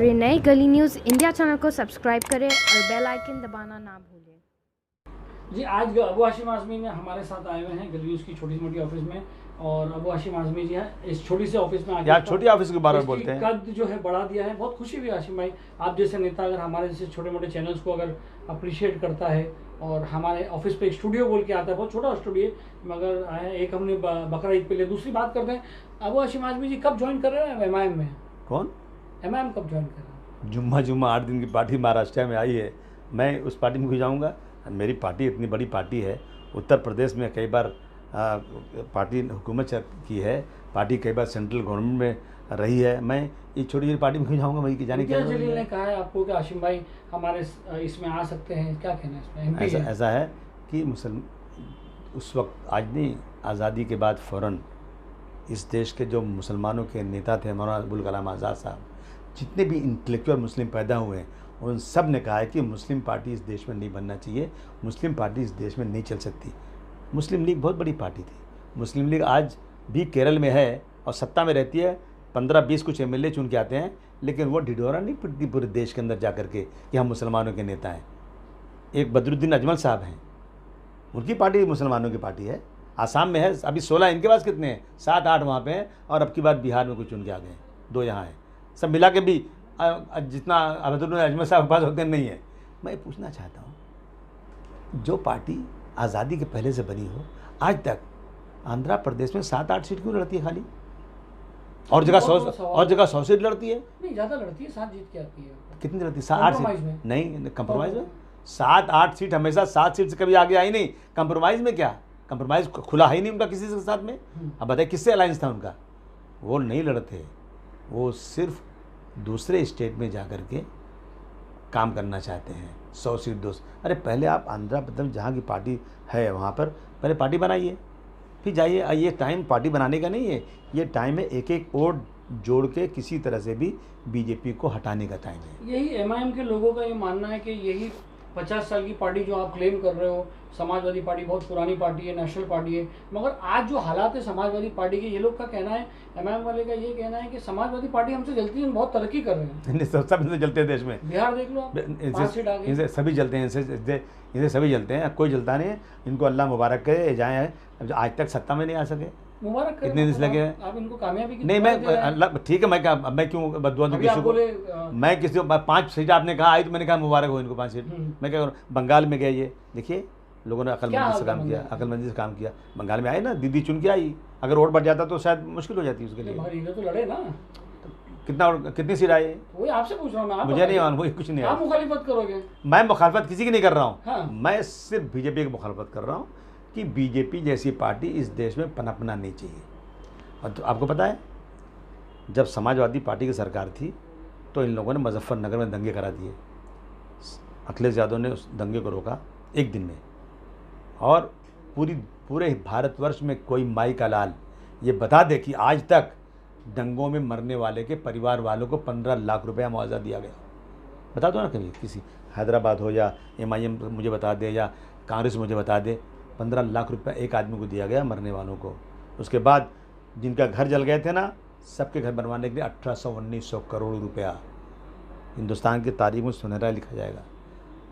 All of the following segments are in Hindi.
रहे नए गली न्यूज़ इंडिया चैनल को सब्सक्राइब करें और बेल आइकन दबाना ना भूलें। जी, आज अबू हाशिम आज़मी ने हमारे साथ आए हुए हैं गली न्यूज़ की छोटी मोटी ऑफिस में। और अबू हाशिम आज़मी जी हैं इस छोटी सी ऑफिस में यार छोटी ऑफिस के बारे में बोलते हैं। कद जो है बढ़ा दिया है, बहुत खुशी हुई हाशिम भाई। आप जैसे नेता अगर हमारे जैसे छोटे मोटे चैनल्स को अगर अप्रिशिएट करता है और हमारे ऑफिस पे एक स्टूडियो बोल के आता है, बहुत छोटा स्टूडियो मगर आए, एक हमने बकरा ईद पे लिया। दूसरी बात करते हैं, अबू हाशिम आज़मी जी कब ज्वाइन कर रहे हैं एमआईएम में? कौन? एमआईएम कब ज्वाइन कर रहे हैं? जुम्मा 8 दिन की पार्टी महाराष्ट्र में आई है, मैं उस पार्टी में क्यों जाऊँगा? मेरी पार्टी इतनी बड़ी पार्टी है, उत्तर प्रदेश में कई बार पार्टी हुकूमत की है, पार्टी कई बार सेंट्रल गवर्नमेंट में रही है, मैं ये छोटी छोटी पार्टी में क्यों जाऊँगा? भाई कि जाने क्या जलील ने कहा है आपको कि हाशिम भाई हमारे इसमें आ सकते हैं, क्या कहना है इसमें? ऐसा है कि उस वक्त आज नहीं, आज़ादी के बाद फ़ौरन इस देश के जो मुसलमानों के नेता थे, मौलाना अबुल कलाम आज़ाद साहब, जितने भी इंटेलेक्चुअल मुस्लिम पैदा हुए हैं, उन सब ने कहा है कि मुस्लिम पार्टी इस देश में नहीं बनना चाहिए, मुस्लिम पार्टी इस देश में नहीं चल सकती। मुस्लिम लीग बहुत बड़ी पार्टी थी। मुस्लिम लीग आज भी केरल में है और सत्ता में रहती है, 15-20 कुछ एमएलए चुन के आते हैं, लेकिन वो ढिढोरा नहीं पिटती पूरे देश के अंदर जा कर के कि हम मुसलमानों के नेता हैं। एक बदरुद्दीन अजमल साहब हैं, उनकी पार्टी मुसलमानों की पार्टी है, आसाम में है, अभी 16, इनके पास कितने हैं? 7-8 वहाँ पे हैं, और अब की बात बिहार में कुछ चुन के आ गए, 2 यहाँ हैं। सब मिला के भी जितना बदरुद्दीन अजमल साहब के पास होते नहीं है। मैं पूछना चाहता हूँ, जो पार्टी आज़ादी के पहले से बनी हो, आज तक आंध्र प्रदेश में 7-8 सीट क्यों लड़ती है खाली? और जगह 100 सीट लड़ती है। नहीं, ज़्यादा लड़ती है, 7 जीत के आती है। कितनी लड़ती है? 8 सीट नहीं, कंप्रोमाइज़ में 7-8 सीट, हमेशा 7 सीट से कभी आगे आई नहीं। कंप्रोमाइज़ में क्या? कंप्रोमाइज़ खुला है ही नहीं उनका किसी के साथ में। अब बताइए किससे अलायंस था उनका? वो नहीं लड़ते, वो सिर्फ दूसरे स्टेट में जा कर के काम करना चाहते हैं। 100 सीट 200। अरे पहले आप आंध्र प्रदेश जहाँ की पार्टी है वहाँ पर पहले पार्टी बनाइए, फिर जाइए। ये टाइम पार्टी बनाने का नहीं है, ये टाइम है एक एक वोट जोड़ के किसी तरह से भी बीजेपी को हटाने का टाइम है। यही एमआईएम के लोगों का ये मानना है कि यही 50 साल की पार्टी जो आप क्लेम कर रहे हो, समाजवादी पार्टी बहुत पुरानी पार्टी है, नेशनल पार्टी है, मगर आज जो हालात है समाजवादी पार्टी के, ये लोग का कहना है, एमआईएम वाले का ये कहना है कि समाजवादी पार्टी हमसे जलती है, बहुत तरक्की कर रहे हैं। सब जलते हैं देश में। बिहार देख लो आप, 5 सीट आ गई। इनसे सभी जलते हैं, इनसे सभी जलते हैं, कोई जलता नहीं है। इनको अल्लाह मुबारक करे, जाए आज तक सत्ता में नहीं आ सके, मुबारक करे, इतने दिन लगे हैं। आप इनको कामयाबी की नहीं, मैं अल्लाह ठीक है, मैं क्यों बददुआ दूं किसी को? मैं किसी को 5 सीट आपने कहा आई तो मैंने कहा मुबारक हो इनको 5 सीट। मैं क्या करूँ? बंगाल में गए, ये देखिए लोगों ने अकलमंदी से काम किया, अकलमंदी से काम किया। बंगाल में आए ना, दीदी चुन के आई, अगर वोट बढ़ जाता तो शायद मुश्किल हो जाती उसके लिए। तो लड़े ना, कितनी सीट आई? वही आपसे पूछ रहा हूँ, मुझे नहीं मान, वही कुछ नहीं। आप मुखालिफत करोगे? मैं मुखालफत किसी की नहीं कर रहा हूँ। हाँ। मैं सिर्फ बीजेपी की मुखालफत कर रहा हूँ कि बीजेपी जैसी पार्टी इस देश में पनपना नहीं चाहिए। और तो आपको पता है, जब समाजवादी पार्टी की सरकार थी तो इन लोगों ने मुजफ्फरनगर में दंगे करा दिए। अखिलेश यादव ने उस दंगे को रोका 1 दिन में, और पूरे भारतवर्ष में कोई माई का लाल ये बता दे कि आज तक दंगों में मरने वाले के परिवार वालों को 15 लाख रुपया मुआवजा दिया गया। बता दो ना कभी, किसी हैदराबाद हो या एमआईएम मुझे बता दे या कांग्रेस मुझे बता दे, 15 लाख रुपया एक आदमी को दिया गया मरने वालों को। उसके बाद जिनका घर जल गए थे ना, सबके घर बनवाने के लिए 1800-1900 करोड़ रुपया हिंदुस्तान की तारीख में सुनहरा लिखा जाएगा।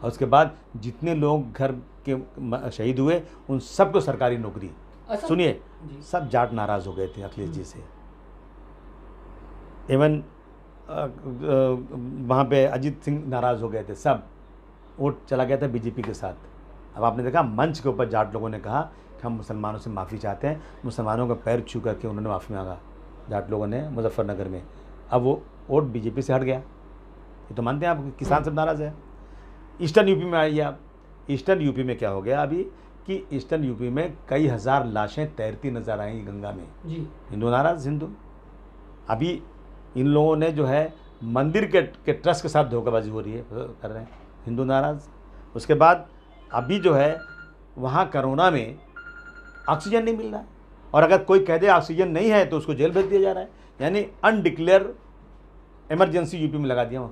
और उसके बाद जितने लोग घर के शहीद हुए उन सबको सरकारी नौकरी। सुनिए, सब जाट नाराज़ हो गए थे अखिलेश जी से। इवन वहाँ पे अजीत सिंह नाराज़ हो गए थे, सब वोट चला गया था बीजेपी के साथ। अब आपने देखा मंच के ऊपर जाट लोगों ने कहा कि हम मुसलमानों से माफ़ी चाहते हैं, मुसलमानों का पैर छू करके उन्होंने माफ़ी मांगा जाट लोगों ने मुजफ्फरनगर में। अब वो वोट बीजेपी से हट गया, ये तो मानते हैं आप, किसान सब नाराज़ है। ईस्टर्न यूपी में आइए आप, ईस्टर्न यूपी में क्या हो गया अभी कि ईस्टर्न यूपी में कई हज़ार लाशें तैरती नजर आएंगी गंगा में जी। हिंदू नाराज़, हिंदू। अभी इन लोगों ने जो है मंदिर के ट्रस्ट के साथ धोखाबाजी हो रही है, कर रहे हैं, हिंदू नाराज़। उसके बाद अभी जो है वहाँ कोरोना में ऑक्सीजन नहीं मिल रहा है, और अगर कोई कह दे ऑक्सीजन नहीं है तो उसको जेल भेज दिया जा रहा है, यानी अनडिक्लेयर इमरजेंसी यूपी में लगा दिया।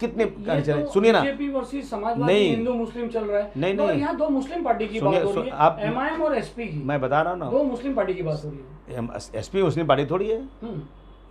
कितने चले, सुनिए ना, बीजेपी वर्सेस समाजवादी, हिंदू मुस्लिम चल रहा है। नहीं नहीं, यहाँ 2 मुस्लिम पार्टी की बात हो रही है, एमआईएम और एसपी की। मैं बता रहा हूँ ना, 2 मुस्लिम पार्टी की बात हो रही है। एसपी मुस्लिम पार्टी थोड़ी है,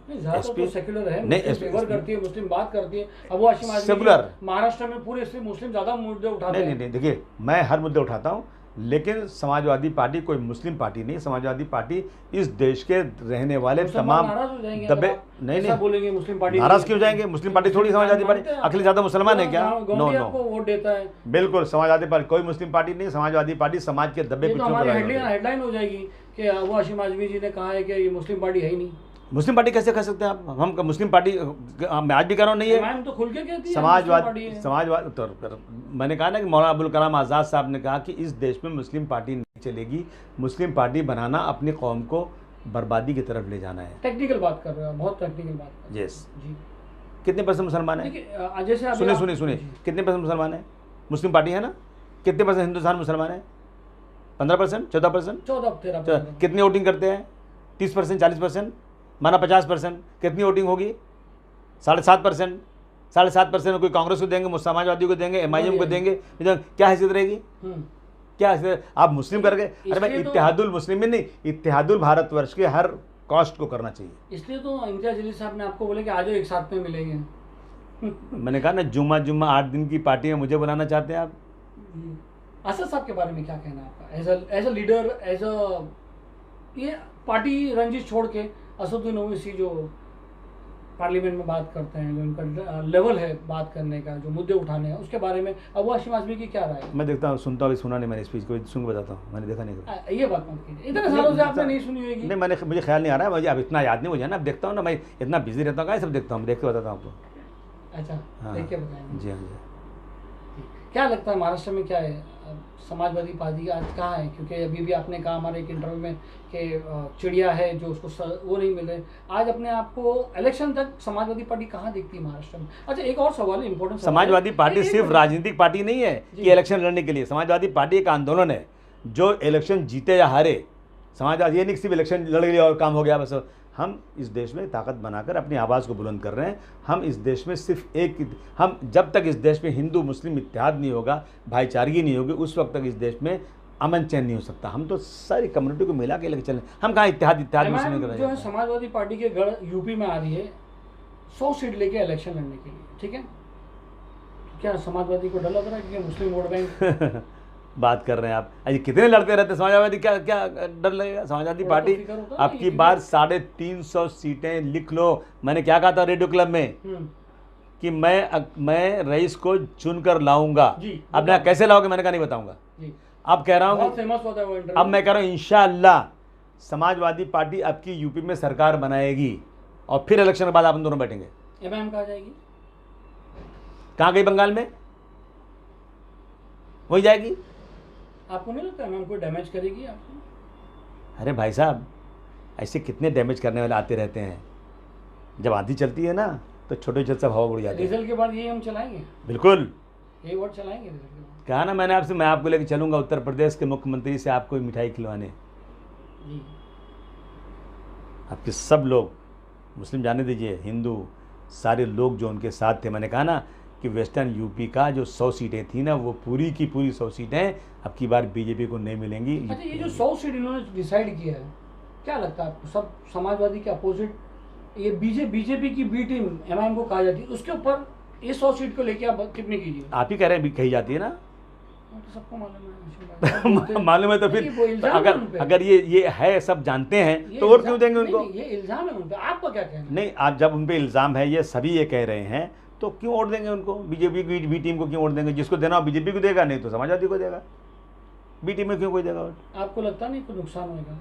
ज़्यादातर तो सेक्युलर है, नहीं, मुस्लिम फेवर करती है, मुस्लिम बात करती है। अब वो हाशिम आजमी सेकुलर महाराष्ट्र में पूरे इसलिए मुस्लिम ज़्यादा मुद्दे उठाते हैं। नहीं, देखिए मैं हर मुद्दे उठाता हूँ, लेकिन समाजवादी पार्टी कोई मुस्लिम पार्टी नहीं। समाजवादी पार्टी इस देश के रहने वाले तमाम नाराज हो जाएंगे दबे नहीं बोलेंगे मुस्लिम पार्टी नाराज क्यों जाएंगे? मुस्लिम पार्टी थोड़ी समाजवादी पार्टी, अखिलेश ज़्यादा मुसलमान है क्या? नो आपको वोट देता है। बिल्कुल समाजवादी पार्टी कोई मुस्लिम पार्टी नहीं। समाजवादी पार्टी समाज के दबे ये तो कुचलों हमारी का हेडलाइन हो जाएगी कि वो हाशिम आजमी जी ने कहा है कि ये मुस्लिम पार्टी है ही नहीं। मुस्लिम पार्टी कैसे कह सकते हैं आप? हम मुस्लिम पार्टी मैं आज भी कह रहा हूँ नहीं है। मैम तो खुल के कहती है समाजवाद तो मैंने कहा ना कि मौलाना अबुल कलाम आज़ाद साहब ने कहा कि इस देश में मुस्लिम पार्टी नहीं चलेगी। मुस्लिम पार्टी बनाना अपनी कौम को बर्बादी की तरफ ले जाना है। टेक्निकल बात कर रहे हो, बहुत टेक्निकल बात कर रहे हो। यस जी। कितने परसेंट मुसलमान है? जैसे सुनिए कितने परसेंट मुसलमान है? मुस्लिम पार्टी है ना? कितने परसेंट हिंदुस्तान मुसलमान है? 15%, 14%, 14-13%। कितनी वोटिंग करते हैं? 30%, 40%, माना 50%। कितनी वोटिंग होगी? 7.5%। 7.5% में कोई कांग्रेस को देंगे, समाजवादी को देंगे, MIM को देंगे, क्या हैसियत रहेगी? क्या हैसियत? आप मुस्लिम करके, अरे भाई इत्तेहादुल मुस्लिमीन नहीं, इत्तेहादुल भारतवर्ष के हर कास्ट को करना चाहिए। इसलिए तो इम्तियाज अली साहब ने आपको बोला कि आज एक साथ में मिलेंगे। मैंने कहा ना जुम्मा 8 दिन की पार्टी में मुझे बुलाना चाहते हैं आप। असद साहब के बारे में क्या कहना है आपका? As a leader, as a ये पार्टी रंजिश छोड़ के असदुद्दीन ओवैसी जो पार्लियामेंट में बात करते हैं, जो उनका लेवल है बात करने का, जो मुद्दे उठाने हैं, उसके बारे में अब हाशिम आजमी की क्या राय है? मैं देखता हूँ, सुनता हूँ, सुना नहीं मैंने स्पीच को, सुन के बताता हूँ, मैंने देखा नहीं। ये बात मत कीजिए, इतने सालों से आपने नहीं सुनी होगी। नहीं, मैंने मुझे ख्याल नहीं आ रहा है, मुझे अब इतना याद नहीं मुझे ना। अब देखता हूँ ना, मैं इतना बिजी रहता हूँ, सब देखता हूँ, देख के बताता हूँ आपको। अच्छा, देख के बताएंगे। जी हाँ। क्या लगता है महाराष्ट्र में क्या है समाजवादी पार्टी आज कहाँ है? क्योंकि अभी भी आपने कहा हमारे एक इंटरव्यू में कि चिड़िया है जो उसको वो नहीं मिले। आज अपने आप को इलेक्शन तक समाजवादी पार्टी कहाँ दिखती है महाराष्ट्र में? अच्छा, एक और सवाल है, इंपॉर्टेंट सवाल। समाजवादी पार्टी सिर्फ राजनीतिक पार्टी नहीं है कि इलेक्शन लड़ने के लिए। समाजवादी पार्टी एक आंदोलन है, जो इलेक्शन जीते या हारे। समाजवादी ये नहीं सिर्फ इलेक्शन लड़ लिया और काम हो गया बस। हम इस देश में ताकत बनाकर अपनी आवाज़ को बुलंद कर रहे हैं। हम इस देश में सिर्फ हम जब तक इस देश में हिंदू मुस्लिम इत्तेहाद नहीं होगा, भाईचारगी नहीं होगी, उस वक्त तक इस देश में अमन चैन नहीं हो सकता। हम तो सारी कम्युनिटी को मिला के लेकर चलें। हम कहाँ इत्तेहाद मुस्लिम कर रहे हैं? जो है समाजवादी पार्टी के गढ़ यूपी में आ रही है 100 सीट लेके इलेक्शन लड़ने के लिए, ठीक है? क्या समाजवादी को डर लग रहा है कि मुस्लिम वोट बैंक बात कर रहे हैं आप? अरे कितने लड़ते रहते समाजवादी, क्या डर लगेगा? समाजवादी पार्टी अब की बार 350 सीटें लिख लो। मैंने क्या कहा था रेडियो क्लब में कि मैं रईस को चुनकर लाऊंगा। अब ना कैसे लाओगे मैंने कहा नहीं बताऊंगा। अब कह रहा हूँ, अब मैं कह रहा हूँ इंशाअल्लाह समाजवादी पार्टी अब की यूपी में सरकार बनाएगी और फिर इलेक्शन के बाद आप दोनों बैठेंगे। MIM कहाँ जाएगी? कहाँ गई? बंगाल में हो जाएगी। आपको नहीं लगता MIM को डैमेज करेगी आपको? अरे भाई साहब, ऐसे कितने डैमेज करने वाले आते रहते हैं। जब आंधी चलती है ना तो छोटे छोटे सब हवा उड़ जाते हैं। रिजल्ट के बाद यही हम चलाएंगे, बिल्कुल यही वोट चलाएंगे रिजल्ट के बाद। कहा ना मैंने आपसे, मैं आपको लेकर चलूंगा उत्तर प्रदेश के मुख्यमंत्री से आपको मिठाई खिलवाने। जी। आपके सब लोग, मुस्लिम जाने दीजिए, हिंदू, सारे लोग जो उनके साथ थे। मैंने कहा ना कि वेस्टर्न यूपी का जो 100 सीटें थी ना, वो पूरी की पूरी 100 सीटें अब की बार बीजेपी को नहीं मिलेंगी। अच्छा, ये जो 100 सीट इन्होंने डिसाइड किया है, क्या लगता है आपको? सब समाजवादी के अपोजिट ये बीजेपी की बी टीम MIM को कहा जाती है, उसके ऊपर ये 100 सीट को लेके आप टिप्पणी कीजिए। आप ही कह रहे हैं कही जाती है ना? तो सबको मालूम है। मालूम है तो फिर अगर ये है, सब जानते हैं, तो वोट क्यों देंगे उनको? ये इल्जाम है उन पे, आपका क्या कहना है? नहीं, आप जब उन पे इल्जाम है, ये सभी ये कह रहे हैं, तो क्यों वोट देंगे उनको? बीजेपी की बी टीम को क्यों वोट देंगे? जिसको देना हो बीजेपी को देगा, नहीं तो समाजवादी को देगा। बी टीम में क्यों कोई देगा वोट? आपको लगता नहीं कोई नुकसान होगा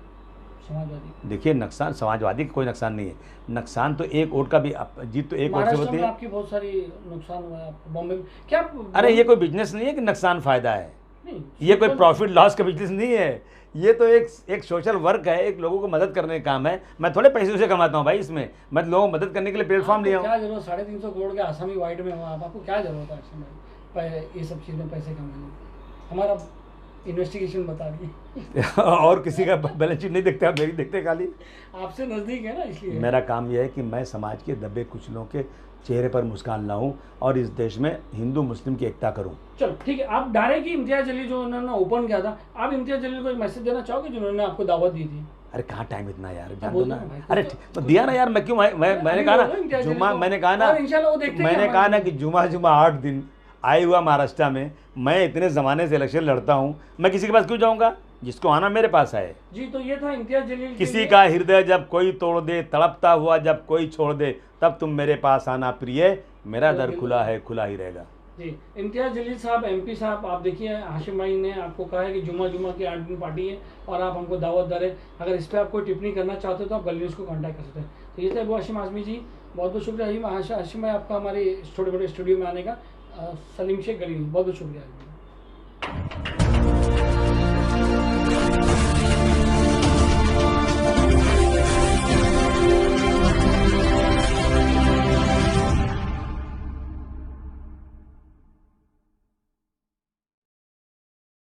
समाजवादी? देखिए, नुकसान समाजवादी का कोई नुकसान नहीं है। नुकसान तो एक वोट का भी, जीत तो एक वोट से होती है। आपकी बहुत सारी नुकसान हुआ है आपको बॉम्बे में, क्या? अरे ये कोई बिजनेस नहीं है कि नुकसान फायदा है। ये कोई प्रॉफिट लॉस का बिजनेस नहीं है। ये तो एक सोशल वर्क है, एक लोगों को मदद करने का काम है। मैं थोड़े पैसे से कमाता हूँ भाई, इसमें मैं लोगों को मदद करने के लिए प्लेटफॉर्म लिया हूँ। क्या जरूरत 350 करोड़ के आसामी वाइड में हो आपको क्या जरूरत है ये सब चीज़ में पैसे कमाने? हमारा इन्वेस्टिगेशन बता दी। और किसी का बैलेंस शीट नहीं देखते, आप मेरी देखते खाली। आपसे नज़दीक है ना, इसलिए मेरा काम यह है कि मैं समाज के दबे कुचलों के चेहरे पर मुस्कान लाऊं और इस देश में हिंदू मुस्लिम की एकता करूं। चलो ठीक है, आप डायरेक्ट इम्तियाज अली जो उन्होंने ओपन किया था, आप इम्तियाज अली को एक मैसेज देना चाहोगे जिन्होंने आपको दावत दी थी? अरे कहाँ टाइम इतना यार, जान दो बोल ना। दो ना भाई, अरे तो दिया ना यार, मैं क्यों मैंने अभी कहा बोलो इम्तियाज ना जलील जुमा, को। मैंने कहा ना और इंशाल्लाह वो देखते हैं मैंने हमारे कहा ना को। कि जुमा 8 दिन आए हुआ महाराष्ट्र में, मैं इतने ज़माने से इलेक्शन लड़ता हूँ, मैं किसी के पास क्यों जाऊँगा, जिसको आना मेरे पास आए। जी, तो ये था इम्तियाज जलील के किसी लिए। का हृदय जब कोई तोड़ दे, तड़पता हुआ जब कोई छोड़ दे, तब तुम मेरे पास आना प्रिय, मेरा दर खुला है, खुला ही रहेगा। जी, इम्तियाज जलील साहब, एमपी साहब, आप देखिए हाशिम भाई ने आपको कहा है कि जुमा की 8 दिन पार्टी है और आप हमको दावत दे रहे हैं। अगर इस पर आप कोई टिप्पणी करना चाहते हो तो आप गली न्यूज़ को कांटेक्ट कर सकते हैं। तो ये थे अबू हाशिम आज़मी जी, बहुत बहुत शुक्रिया हाशिम भाई आपका हमारे छोटे बड़े स्टूडियो में आने का। सलीम शेख, गली न्यूज़, बहुत बहुत शुक्रिया।